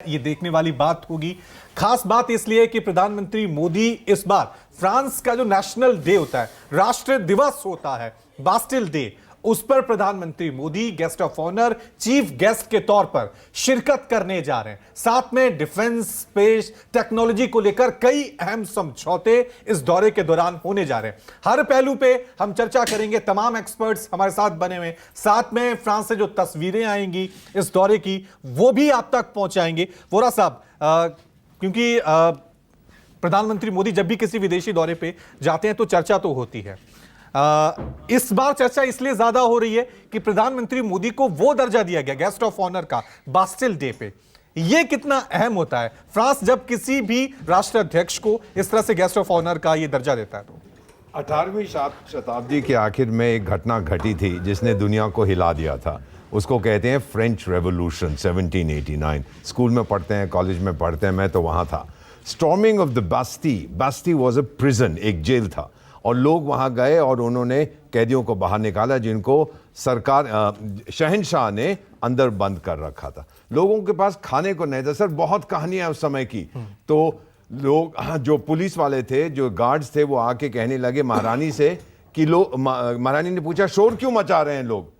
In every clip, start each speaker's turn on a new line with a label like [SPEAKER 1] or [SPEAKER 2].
[SPEAKER 1] ये देखने वाली बात होगी। खास बात इसलिए कि प्रधानमंत्री मोदी इस बार फ्रांस का जो नेशनल डे होता है, राष्ट्रीय दिवस होता है, बास्टिल डे, उस पर प्रधानमंत्री Modi guest of honour, chief guest के तौर पर शिरकत करने जा रहे हैं। साथ में डिफेंस, स्पेस, टेक्नोलॉजी को लेकर कई अहम समझौते इस दौरे के दौरान होने जा रहे हैं। हर पहलू पे हम चर्चा करेंगे, तमाम एक्सपर्ट्स हमारे साथ बने हुए, साथ में फ्रांस से जो तस्वीरें आएंगी इस दौरे की वो भी आप तक पहुंचाएंगे। वोरा साहब, क्योंकि प्रधानमंत्री मोदी जब भी किसी विदेशी दौरे पे जाते हैं तो चर्चा तो होती है। इस बार चर्चा इसलिए ज्यादा हो रही है कि प्रधानमंत्री मोदी को वो दर्जा दिया गया गेस्ट ऑफ ऑनर का बास्टिल डे पे। यह कितना अहम होता है फ्रांस जब किसी भी राष्ट्राध्यक्ष को इस तरह से गेस्ट ऑफ ऑनर का यह दर्जा देता है? तो
[SPEAKER 2] 18वीं शताब्दी के आखिर में एक घटना घटी थी जिसने दुनिया को हिला दिया था। उसको कहते हैं फ्रेंच रेवोल्यूशन 1789। स्कूल में पढ़ते हैं, कॉलेज में पढ़ते हैं, मैं तो वहाँ था। Storming of the Bastille was a prison, एक जेल था, और लोग वहाँ गए और उन्होंने कैदियों को बाहर निकाला जिनको सरकार शहंशाह ने अंदर बंद कर रखा था। लोगों के पास खाने को नहीं था। सर, बहुत कहानियाँ उस समय की। तो लोग, जो पुलिस वाले थे, जो गार्ड्स थे, वो आके कहने लगे महारानी से कि महारानी ने पूछा शोर क्यों मचा रहे हैं लोग?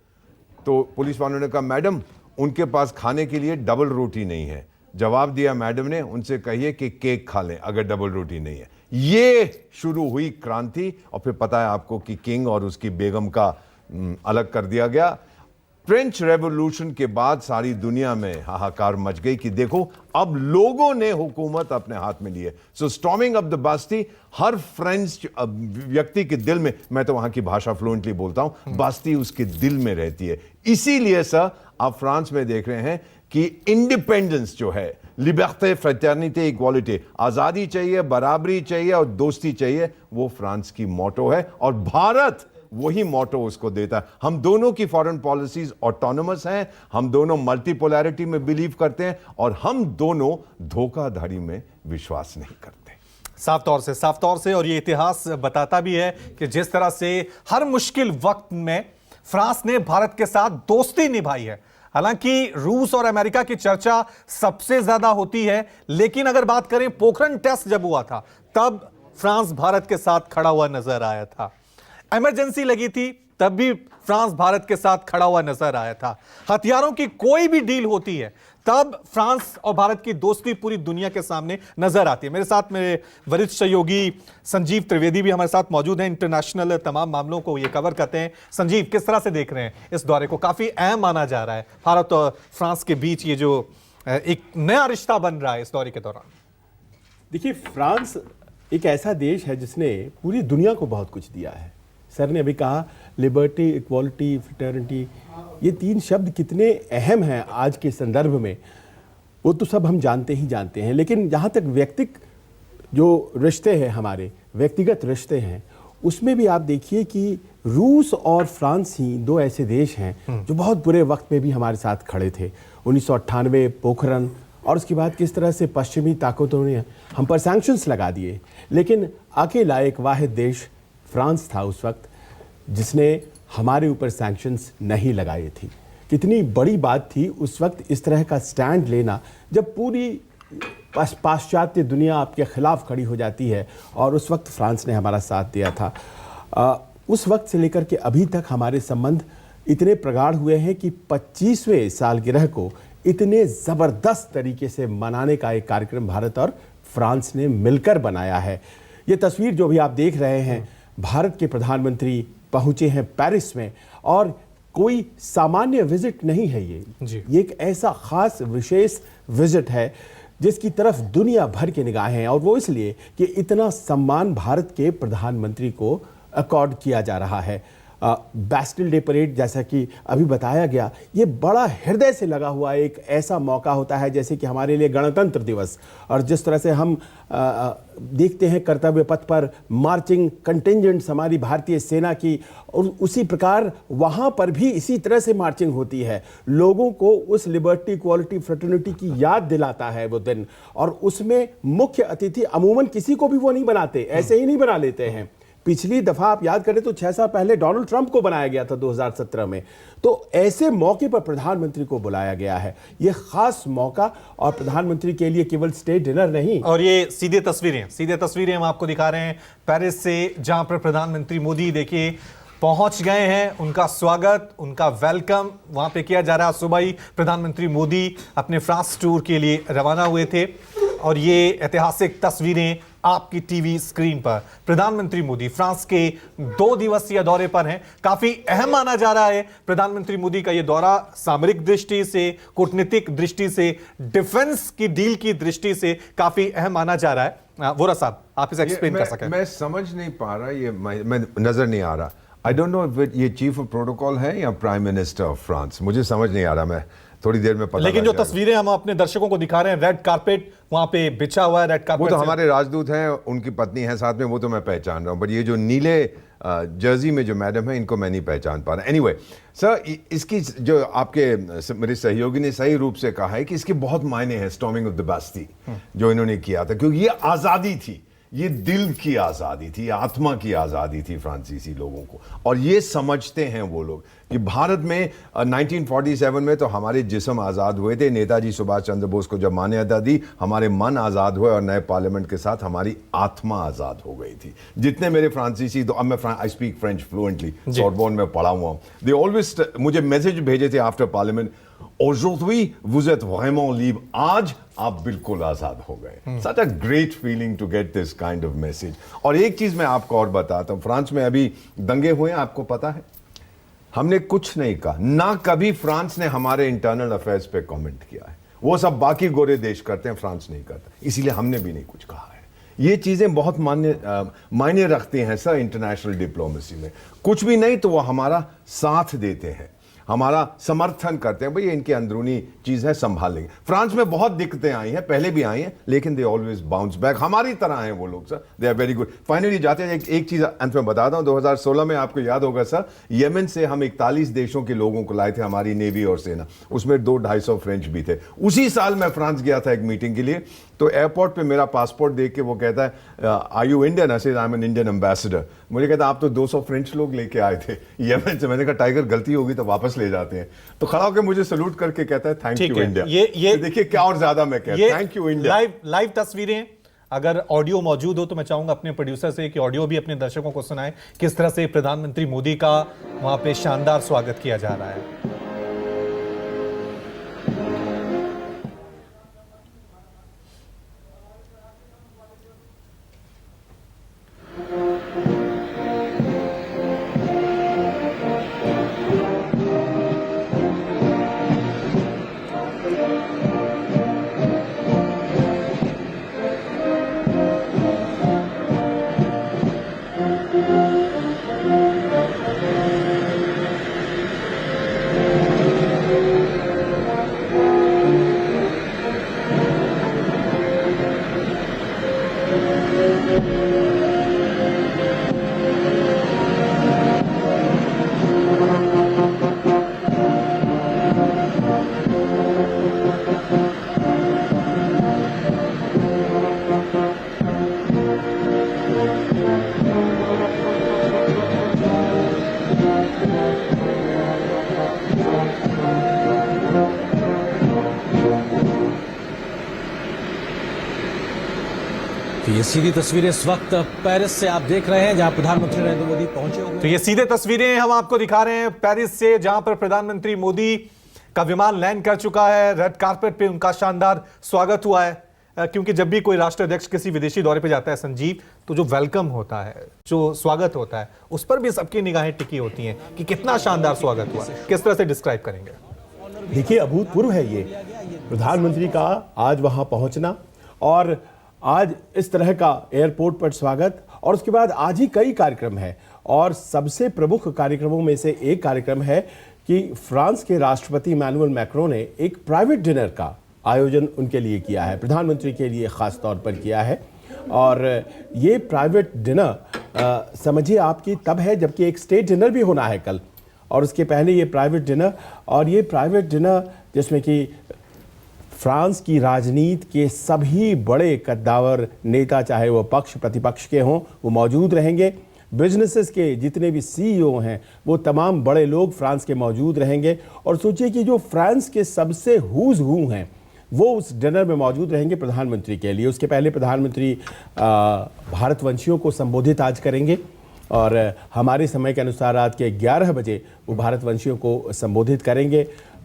[SPEAKER 2] तो पुलिस वालों ने कहा मैडम उनके पास खाने के लिए डबल रोटी नहीं है। जवाब दिया मैडम ने, उनसे कहिए कि केक खा लें अगर डबल रोटी नहीं है। ये शुरू हुई क्रांति, और फिर पता है आपको कि किंग और उसकी बेगम का अलग कर दिया गया। फ्रेंच रेवोल्यूशन के बाद सारी दुनिया में हाहाकार मच गई कि देखो अब लोगों ने हुकूमत अपने हाथ में ली है। So storming of the Bastille हर फ्रेंच व्यक्ति के दिल में, मैं तो वहां की भाषा फ्लुएंटली बोलता हूं, बास्टी उसके दिल में रहती है। इसीलिए सर आप फ्रांस में देख रहे हैं कि इंडिपेंडेंस जो है, लिबर्टे, फ्रेटर्निटी, इक्वालिटी, आजादी चाहिए, बराबरी चाहिए और दोस्ती चाहिए, वो फ्रांस की मोटो है और भारत वही मोटो उसको देता है। हम दोनों की फॉरेन पॉलिसीज ऑटोनोमस हैं, हम दोनों मल्टीपोलैरिटी में बिलीव करते हैं और हम दोनों धोखाधड़ी में विश्वास नहीं करते।
[SPEAKER 1] साफ तौर से, और ये इतिहास बताता भी है कि जिस तरह से हर मुश्किल वक्त में फ्रांस ने भारत के साथ दोस्ती निभाई है। हालांकि रूस और अमेरिका की चर्चा सबसे ज्यादा होती है, लेकिन अगर बात करें पोखरण टेस्ट जब हुआ था तब फ्रांस भारत के साथ खड़ा हुआ नजर आया था। इमरजेंसी लगी थी तब भी फ्रांस भारत के साथ खड़ा हुआ नजर आया था। हथियारों की कोई भी डील होती है तब फ्रांस और भारत की दोस्ती पूरी दुनिया के सामने नजर आती है। मेरे साथ मेरे वरिष्ठ सहयोगी संजीव त्रिवेदी भी हमारे साथ मौजूद हैं, इंटरनेशनल तमाम मामलों को ये कवर करते हैं। संजीव, किस तरह से देख रहे हैं इस दौरे को? काफी अहम माना जा रहा है भारत और फ्रांस के बीच ये जो एक नया रिश्ता बन रहा है इस दौरे के दौरान।
[SPEAKER 3] देखिए, फ्रांस एक ऐसा देश है जिसने पूरी दुनिया को बहुत कुछ दिया है। सर ने अभी कहा लिबर्टी, इक्वालिटी, फ्रेटर्निटी, ये तीन शब्द कितने अहम हैं आज के संदर्भ में, वो तो सब हम जानते हैं। लेकिन जहाँ तक व्यक्तिगत जो रिश्ते हैं, हमारे व्यक्तिगत रिश्ते हैं, उसमें भी आप देखिए कि रूस और फ्रांस ही दो ऐसे देश हैं जो बहुत बुरे वक्त में भी हमारे साथ खड़े थे। 1998 पोखरण, और उसके बाद किस तरह से पश्चिमी ताकतों ने हम पर सैंक्शंस लगा दिए, लेकिन अकेला एक वाहिद देश फ्रांस था उस वक्त जिसने हमारे ऊपर सैंक्शंस नहीं लगाए थी। कितनी बड़ी बात थी उस वक्त इस तरह का स्टैंड लेना, जब पूरी पाश्चात्य दुनिया आपके खिलाफ खड़ी हो जाती है, और उस वक्त फ्रांस ने हमारा साथ दिया था। उस वक्त से लेकर के अभी तक हमारे संबंध इतने प्रगाढ़ हुए हैं कि 25वें सालगिरह को इतने ज़बरदस्त तरीके से मनाने का एक कार्यक्रम भारत और फ्रांस ने मिलकर बनाया है। ये तस्वीर जो भी आप देख रहे हैं, भारत के प्रधानमंत्री पहुंचे हैं पेरिस में, और कोई सामान्य विजिट नहीं है ये एक ऐसा खास विशेष विजिट है जिसकी तरफ दुनिया भर की निगाहें हैं, और वो इसलिए कि इतना सम्मान भारत के प्रधानमंत्री को अकॉर्ड किया जा रहा है। बैस्टिल डे परेड, जैसा कि अभी बताया गया, ये बड़ा हृदय से लगा हुआ एक ऐसा मौका होता है जैसे कि हमारे लिए गणतंत्र दिवस, और जिस तरह से हम देखते हैं कर्तव्य पथ पर मार्चिंग कंटिंजेंट्स हमारी भारतीय सेना की, और उसी प्रकार वहाँ पर भी इसी तरह से मार्चिंग होती है। लोगों को उस लिबर्टी, इक्वालिटी, फ्रेटर्निटी की याद दिलाता है वो दिन, और उसमें मुख्य अतिथि अमूमन किसी को भी वो नहीं बनाते, ऐसे ही नहीं बना लेते हैं। पिछली दफा आप याद करें तो 6 साल पहले डोनाल्ड ट्रंप को बनाया गया था 2017 में। तो ऐसे मौके पर प्रधानमंत्री को बुलाया गया है, ये खास मौका, और प्रधानमंत्री के लिए केवल स्टेट डिनर नहीं।
[SPEAKER 1] और ये सीधे तस्वीरें हम आपको दिखा रहे हैं पेरिस से, जहां पर प्रधानमंत्री मोदी देखिए पहुंच गए हैं। उनका स्वागत, उनका वेलकम वहां पे किया जा रहा है। सुबह ही प्रधानमंत्री मोदी अपने फ्रांस टूर के लिए रवाना हुए थे और ये ऐतिहासिक तस्वीरें आपकी टीवी स्क्रीन पर। प्रधानमंत्री मोदी फ्रांस के 2 दिवसीय दौरे पर हैं। काफी अहम माना जा रहा है प्रधानमंत्री मोदी का यह दौरा, सामरिक दृष्टि से, कूटनीतिक दृष्टि से, डिफेंस की डील की दृष्टि से काफी अहम माना जा रहा है। वोरा साहब, आप इसे एक्सप्लेन कर सकें?
[SPEAKER 2] मैं समझ नहीं पा रहा, ये मैं नजर नहीं आ रहा। आई डोंट नो ये चीफ ऑफ प्रोटोकॉल है या प्राइम मिनिस्टर ऑफ फ्रांस, मुझे समझ नहीं आ रहा। मैं थोड़ी देर में पता
[SPEAKER 1] लेकिन जो तस्वीरें हम अपने दर्शकों को दिखा रहे हैं, रेड कारपेट वहां पे बिछा हुआ है, रेड कारपेट।
[SPEAKER 2] वो तो हमारे राजदूत हैं, उनकी पत्नी है साथ में, वो तो मैं पहचान रहा हूं, बट ये जो नीले जर्सी में जो मैडम है, इनको मैं नहीं पहचान पा रहा। एनीवे सर, इसकी जो आपके मेरे सहयोगी ने सही रूप से कहा है कि इसके बहुत मायने हैं, स्टॉर्मिंग ऑफ द बास्ती जो इन्होंने किया था, क्योंकि ये आजादी थी, ये दिल की आज़ादी थी, आत्मा की आज़ादी थी फ्रांसीसी लोगों को। और ये समझते हैं वो लोग कि भारत में 1947 में तो हमारे जिस्म आज़ाद हुए थे, नेताजी सुभाष चंद्र बोस को जब मान्यता दी, हमारे मन आज़ाद हुए और नए पार्लियामेंट के साथ हमारी आत्मा आज़ाद हो गई थी। जितने मेरे फ्रांसीसी, तो अब मैं I speak French fluently, Sorbonne में पढ़ा हुआ हूँ, दे ऑलवेज मुझे मैसेज भेजे थे after parliament, Aujourd'hui, vous êtes vraiment libre. आज आप बिल्कुल आजाद हो गए। Such a great feeling to get this kind of message. और एक चीज मैं आपको और बताता हूं, फ्रांस में अभी दंगे हुए हैं, आपको पता है? हमने कुछ नहीं कहा, ना कभी फ्रांस ने हमारे इंटरनल अफेयर्स पे कमेंट किया है। वो सब बाकी गोरे देश करते हैं, फ्रांस नहीं करता, इसीलिए हमने भी नहीं कुछ कहा है। ये चीजें बहुत मायने रखती हैं सर इंटरनेशनल डिप्लोमेसी में। कुछ भी नहीं तो वो हमारा साथ देते हैं, हमारा समर्थन करते हैं, भाई इनकी अंदरूनी चीज है, संभाल लेंगे। फ्रांस में बहुत दिक्कतें आई हैं, पहले भी आई हैं, लेकिन दे ऑलवेज बाउंस बैक। हमारी तरह हैं वो लोग sir, they are very good. Finally जाते हैं, एक चीज अंत में बताता हूं, 2016 में आपको याद होगा सर, यमन से हम 41 देशों के लोगों को लाए थे, हमारी नेवी और सेना, उसमें 200-250 फ्रेंच भी थे। उसी साल मैं फ्रांस गया था एक मीटिंग के लिए, तो एयरपोर्ट पे मेरा पासपोर्ट देख के वो कहता है, are you Indian? I said I am an Indian ambassador. मुझे कहता आप तो 200 फ्रेंच लोग लेके आए थे यमन से। मैंने कहा टाइगर गलती होगी तो वापस ले जाते हैं। तो खड़ा होकर मुझे सैल्यूट करके कहता है थैंक यू इंडिया। ये तो देखिए क्या और ज्यादा मैं कहता थैंक यू इंडिया।
[SPEAKER 1] लाइव तस्वीरें, अगर ऑडियो मौजूद हो तो मैं चाहूंगा अपने प्रोड्यूसर से कि ऑडियो भी अपने दर्शकों को सुनाएं, किस तरह से प्रधानमंत्री मोदी का वहां पे शानदार स्वागत किया जा रहा है।
[SPEAKER 4] तो ये सीधी तस्वीरें इस वक्त पेरिस से आप देख रहे हैं, जहां प्रधानमंत्री नरेंद्र मोदी पहुंचे हुए।
[SPEAKER 1] तो ये सीधे तस्वीरें हम आपको दिखा रहे हैं पेरिस से, जहां पर प्रधानमंत्री मोदी का विमान लैंड कर चुका है। रेड कारपेट पे उनका शानदार स्वागत हुआ है, क्योंकि जब भी कोई राष्ट्राध्यक्ष किसी विदेशी दौरे पे जाता है संजीव, तो जो वेलकम होता है, जो स्वागत होता है, उस पर भी सबकी निगाहें टिकी होती हैं कि कितना शानदार स्वागत हुआ। किस तरह से डिस्क्राइब करेंगे?
[SPEAKER 3] देखिए अभूतपूर्व है ये प्रधानमंत्री का आज वहां पहुंचना, और आज इस तरह का एयरपोर्ट पर स्वागत, और उसके बाद आज ही कई कार्यक्रम हैं। और सबसे प्रमुख कार्यक्रमों में से एक कार्यक्रम है कि फ्रांस के राष्ट्रपति इमैनुअल मैक्रों ने एक प्राइवेट डिनर का आयोजन उनके लिए किया है, प्रधानमंत्री के लिए खास तौर पर किया है। और ये प्राइवेट डिनर समझिए आपकी तब है जबकि एक स्टेट डिनर भी होना है कल, और उसके पहले ये प्राइवेट डिनर। और ये प्राइवेट डिनर जिसमें कि फ्रांस की राजनीति के सभी बड़े कद्दावर नेता, चाहे वो पक्ष प्रतिपक्ष के हों, वो मौजूद रहेंगे। बिजनेसेस के जितने भी सीईओ हैं वो तमाम बड़े लोग फ्रांस के मौजूद रहेंगे। और सोचिए कि जो फ्रांस के सबसे हुज हू हैं वो उस डिनर में मौजूद रहेंगे प्रधानमंत्री के लिए। उसके पहले प्रधानमंत्री भारतवंशियों को संबोधित आज करेंगे और हमारे समय के अनुसार रात के 11 बजे वो भारतवंशियों को संबोधित करेंगे।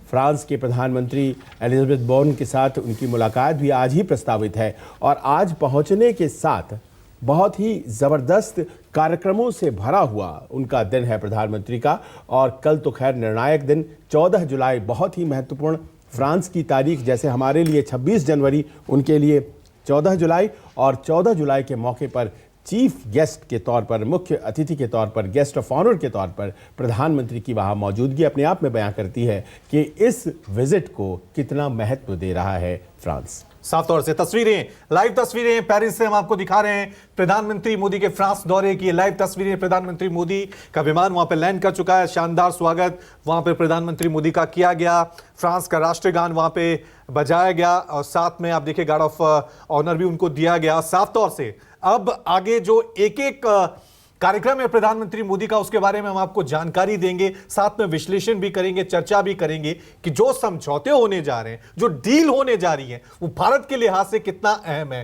[SPEAKER 3] फ्रांस के प्रधानमंत्री एलिजाबेथ बोर्न के साथ उनकी मुलाकात भी आज ही प्रस्तावित है और आज पहुंचने के साथ बहुत ही ज़बरदस्त कार्यक्रमों से भरा हुआ उनका दिन है प्रधानमंत्री का। और कल तो खैर निर्णायक दिन 14 जुलाई बहुत ही महत्वपूर्ण फ्रांस की तारीख, जैसे हमारे लिए 26 जनवरी उनके लिए 14 जुलाई, और 14 जुलाई के मौके पर चीफ गेस्ट के तौर पर, मुख्य अतिथि के तौर पर, गेस्ट ऑफ ऑनर के तौर पर प्रधानमंत्री की वहाँ मौजूदगी अपने आप में बयां करती है कि इस विजिट को कितना महत्व दे रहा है फ्रांस।
[SPEAKER 1] साफ तौर से तस्वीरें, लाइव तस्वीरें पेरिस से हम आपको दिखा रहे हैं प्रधानमंत्री मोदी के फ्रांस दौरे की लाइव तस्वीरें। प्रधानमंत्री मोदी का विमान वहां पर लैंड कर चुका है, शानदार स्वागत वहां पे प्रधानमंत्री मोदी का किया गया। फ्रांस का राष्ट्रगान वहां पे बजाया गया और साथ में आप देखिए गार्ड ऑफ ऑनर भी उनको दिया गया। साफ तौर से अब आगे जो एक एक कार्यक्रम है प्रधानमंत्री मोदी का, उसके बारे में हम आपको जानकारी देंगे, साथ में विश्लेषण भी करेंगे, चर्चा भी करेंगे कि जो समझौते होने जा रहे हैं, जो डील होने जा रही है, वो भारत के लिहाज से कितना अहम है।